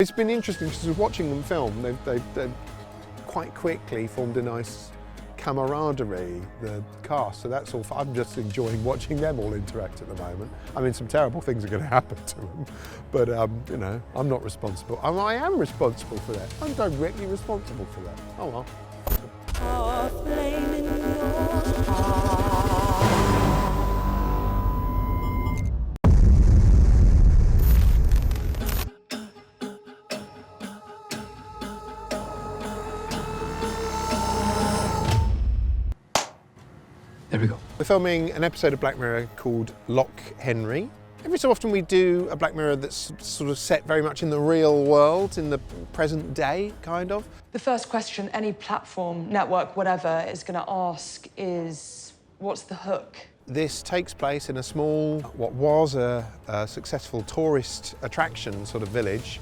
It's been interesting because watching them film, they've quite quickly formed a nice camaraderie, the cast, so that's all fun. I'm just enjoying watching them all interact at the moment. I mean, some terrible things are going to happen to them, but you know, I'm not responsible. I am responsible for that. I'm directly responsible for that. Oh well. There we go. We're filming an episode of Black Mirror called Loch Henry. Every so often we do a Black Mirror that's sort of set very much in the real world, in the present day, kind of. The first question any platform, network, whatever, is going to ask is, what's the hook? This takes place in a small, what was a successful tourist attraction sort of village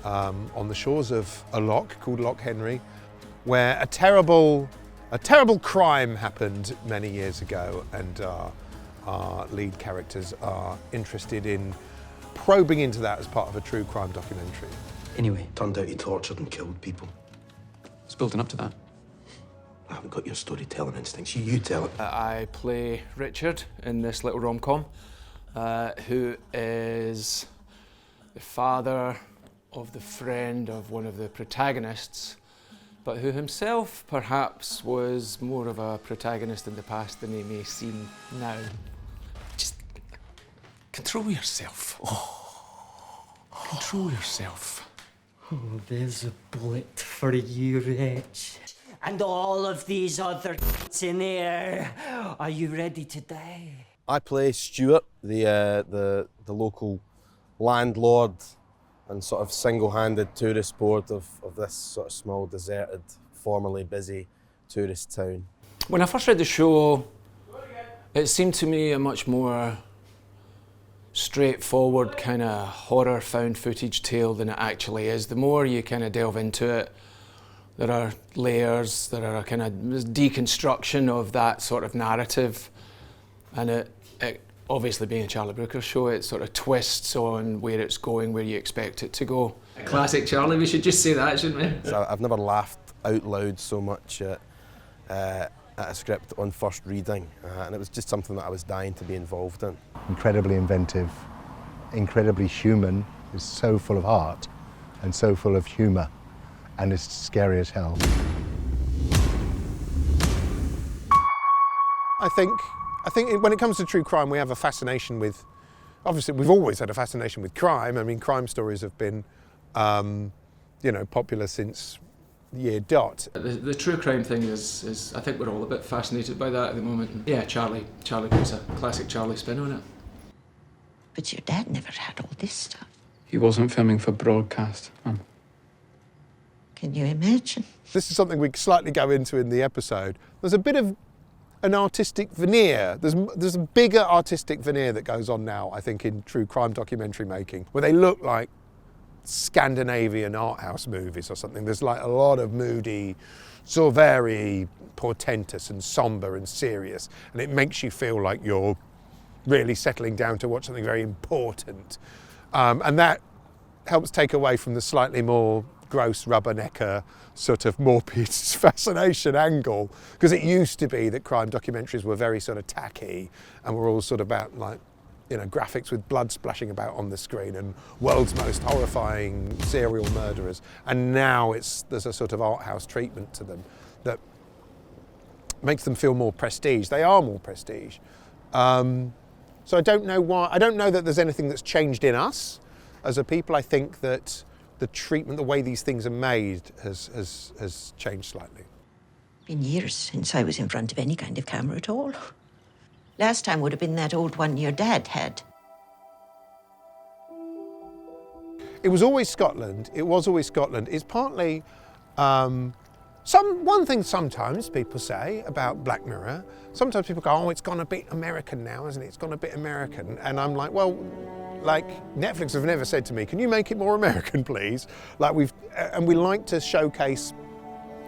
on the shores of a loch called Loch Henry, where a terrible crime happened many years ago, and our lead characters are interested in probing into that as part of a true crime documentary. Anyway, Turned out he tortured and killed people. it's building up to that. I haven't got your storytelling instincts. You tell it. I play Richard in this little rom-com, who is the father of the friend of one of the protagonists, but who himself perhaps was more of a protagonist in the past than he may seem now. Just control yourself. Control yourself. Oh, there's a bullet for you, Rich. And all of these other in there. Are you ready to die? I play Stuart, the local landlord and sort of single-handed tourist board of this sort of small, deserted, formerly busy tourist town. When I first read the show, it seemed to me a much more straightforward kind of horror found footage tale than it actually is. The more you kind of delve into it, there are layers, there are a kind of deconstruction of that sort of narrative, and it obviously being a Charlie Brooker show, it sort of twists on where it's going, where you expect it to go. Classic Charlie, we should just say that, shouldn't we? So I've never laughed out loud so much at a script on first reading, and it was just something that I was dying to be involved in. Incredibly inventive, incredibly human, is so full of heart and so full of humour, and it's scary as hell. I think when it comes to true crime, we have a fascination with, obviously we've always had a fascination with crime. I mean, crime stories have been, you know, popular since year dot. The true crime thing is I think we're all a bit fascinated by that at the moment. Yeah, Charlie puts a classic Charlie spin on it. But your dad never had all this stuff. He wasn't filming for broadcast. Can you imagine? This is something we slightly go into in the episode. There's a bit of an artistic veneer. There's a bigger artistic veneer that goes on now, I think, in true crime documentary making, where they look like Scandinavian art house movies or something. There's like a lot of moody, sort of very portentous and somber and serious, and it makes you feel like you're really settling down to watch something very important. And that helps take away from the slightly more gross rubbernecker sort of morbid fascination angle, because it used to be that crime documentaries were very sort of tacky and were all sort of about, like, you know, graphics with blood splashing about on the screen and world's most horrifying serial murderers, and now there's a sort of art house treatment to them that makes them feel more prestige. They are more prestige. So I don't know why. I don't know that there's anything that's changed in us as a people. I think that the treatment, the way these things are made, has changed slightly. Been years since I was in front of any kind of camera at all. Last time would have been that old one your dad had. It was always Scotland. It was always Scotland. It's partly one thing sometimes people say about Black Mirror. Sometimes people go, "Oh, it's gone a bit American now, isn't it? It's gone a bit American." And I'm like, well, like, Netflix have never said to me, "Can you make it more American, please?" Like, we like to showcase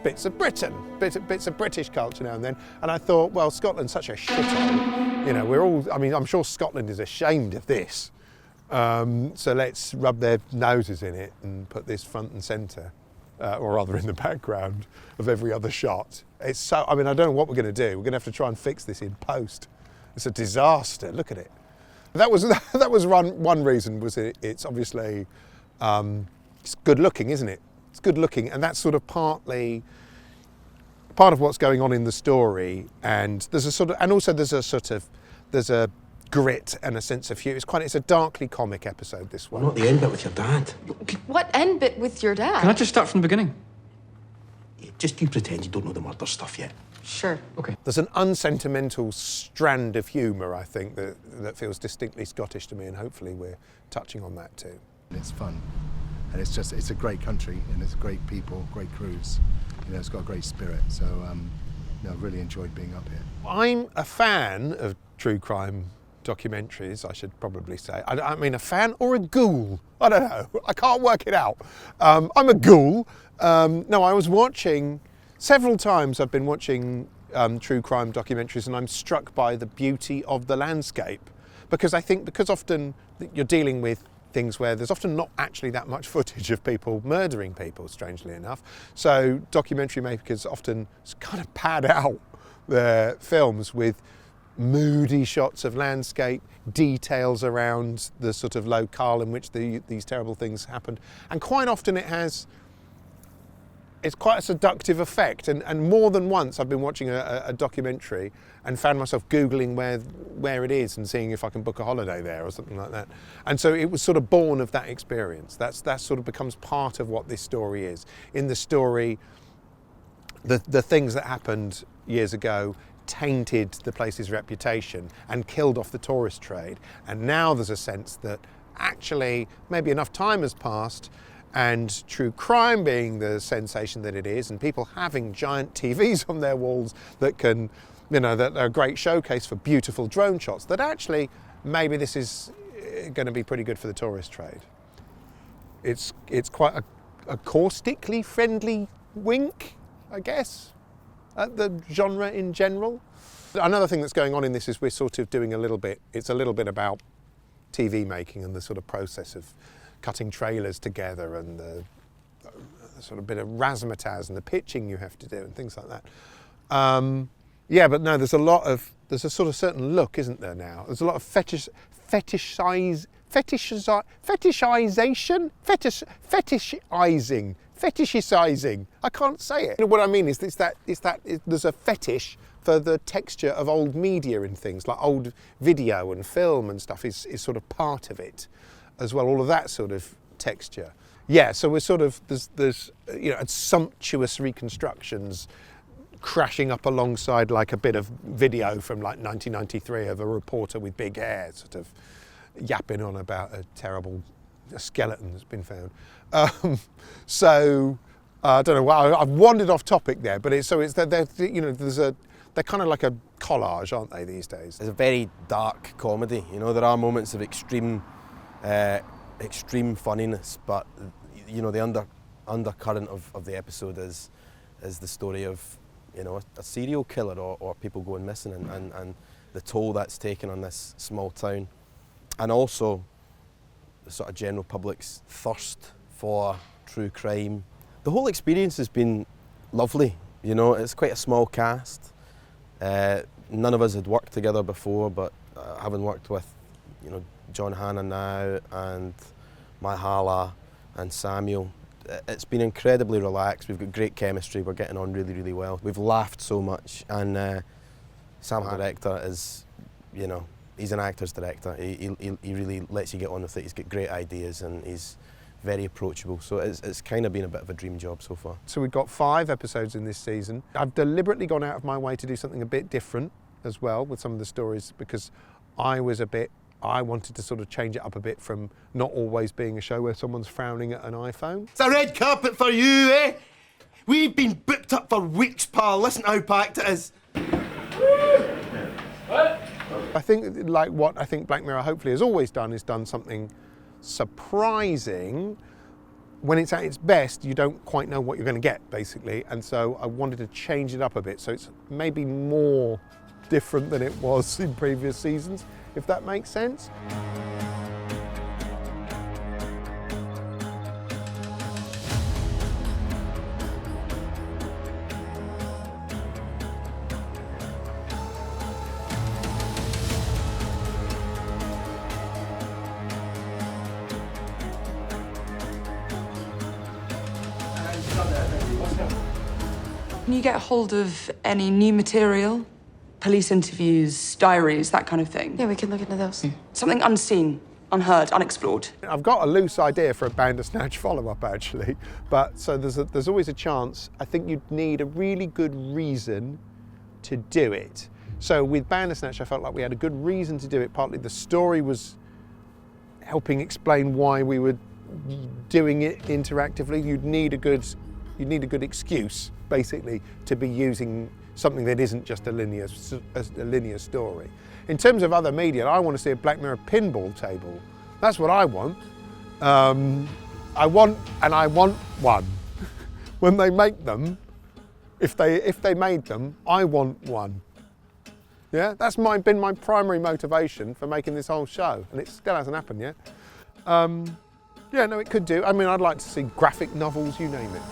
bits of Britain, bits of British culture now and then. And I thought, well, Scotland's such a shithole. You know, I'm sure Scotland is ashamed of this. So let's rub their noses in it and put this front and centre, or rather in the background of every other shot. It's so, I mean, I don't know what we're going to do. We're going to have to try and fix this in post. It's a disaster. Look at it. That was one reason. Was it's obviously it's good looking, isn't it? It's good looking, and that's sort of part of what's going on in the story. And there's a grit and a sense of humour. It's a darkly comic episode, this one. Not the end bit with your dad. What end bit with your dad? Can I just start from the beginning? Just you pretend you don't know the murder stuff yet. Sure. Okay. There's an unsentimental strand of humour, I think, that feels distinctly Scottish to me, and hopefully we're touching on that too. It's fun, and it's a great country, and it's great people, great crews. You know, it's got a great spirit. So, I've really enjoyed being up here. I'm a fan of true crime documentaries, I should probably say. I mean, a fan or a ghoul? I don't know. I can't work it out. I'm a ghoul. No, I was watching, several times I've been watching true crime documentaries, and I'm struck by the beauty of the landscape. Because often you're dealing with things where there's often not actually that much footage of people murdering people, strangely enough. So documentary makers often kind of pad out their films with moody shots of landscape, details around the sort of locale in which these terrible things happened. And quite often it's quite a seductive effect. And more than once I've been watching a documentary and found myself Googling where it is and seeing if I can book a holiday there or something like that. And so it was sort of born of that experience. That sort of becomes part of what this story is. In the story, the things that happened years ago tainted the place's reputation and killed off the tourist trade. And now there's a sense that actually maybe enough time has passed, and true crime being the sensation that it is, and people having giant TVs on their walls that can, that are a great showcase for beautiful drone shots, that actually maybe this is going to be pretty good for the tourist trade. It's quite a caustically friendly wink, I guess, at the genre in general. Another thing that's going on in this is we're sort of doing it's a little bit about TV making and the sort of process of cutting trailers together and the sort of bit of razzmatazz and the pitching you have to do and things like that. But no, there's a sort of certain look, isn't there now? There's a lot of fetishizing, I can't say it. What I mean is there's a fetish for the texture of old media and things, like old video and film and stuff is sort of part of it as well, all of that sort of texture. Yeah, so we're sort of, there's sumptuous reconstructions crashing up alongside like a bit of video from like 1993 of a reporter with big hair sort of yapping on about a terrible skeleton that's been found. I don't know. Well, I've wandered off topic there, but they're kind of like a collage, aren't they, these days? It's a very dark comedy. There are moments of extreme funniness, but the undercurrent of the episode is the story of a serial killer or people going missing and the toll that's taken on this small town, and also the sort of general public's thirst for true crime. The whole experience has been lovely. It's quite a small cast. None of us had worked together before, but having worked with John Hannah now and Myhala and Samuel, it's been incredibly relaxed. We've got great chemistry. We're getting on really, really well. We've laughed so much, and Sam, the director, is, he's an actor's director. He really lets you get on with it. He's got great ideas and he's very approachable. So it's kind of been a bit of a dream job so far. So we've got 5 episodes in this season. I've deliberately gone out of my way to do something a bit different as well with some of the stories, because I wanted to sort of change it up a bit from not always being a show where someone's frowning at an iPhone. It's a red carpet for you, eh? We've been booked up for weeks, pal. Listen how packed it is. I think what I think Black Mirror hopefully has always done is done something surprising. When it's at its best, you don't quite know what you're going to get, basically. And so I wanted to change it up a bit, so it's maybe more different than it was in previous seasons, if that makes sense. Can you get hold of any new material? Police interviews, diaries, that kind of thing? Yeah, we can look into those. Something unseen, unheard, unexplored. I've got a loose idea for a Bandersnatch follow-up, actually, but so there's always a chance. I think you'd need a really good reason to do it. So with Bandersnatch, I felt like we had a good reason to do it. Partly the story was helping explain why we were doing it interactively. You'd need a good excuse, basically, to be using something that isn't just a linear story. In terms of other media, I want to see a Black Mirror pinball table. That's what I want. I want one. When they make them, if they made them, I want one. Yeah, that's been my primary motivation for making this whole show, and it still hasn't happened yet. Yeah, no, it could do. I mean, I'd like to see graphic novels, you name it.